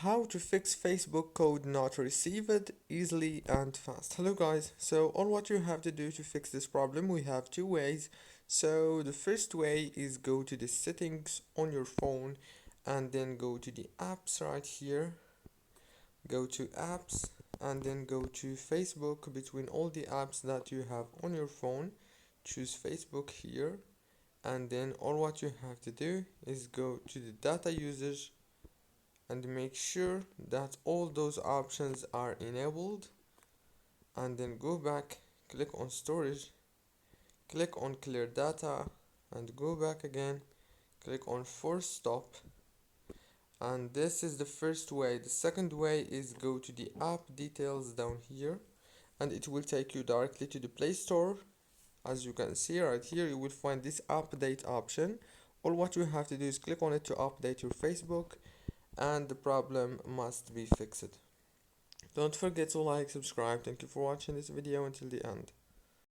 How to fix Facebook code not received easily and fast. Hello guys, so all what you have to do to fix this problem, we have two ways. So the first way is go to the settings on your phone and then go to the apps right here, go to apps and then go to Facebook. Between all the apps that you have on your phone, choose Facebook here, and then all what you have to do is go to the data usage and make sure that all those options are enabled, and then go back, click on storage, click on clear data, and go back again, click on force stop. And this is the first way. The second way is go to the app details down here, and it will take you directly to the Play Store. As you can see right here, you will find this update option. All what you have to do is click on it to update your Facebook, and the problem must be fixed. Don't forget to like, subscribe. Thank you for watching this video until the end.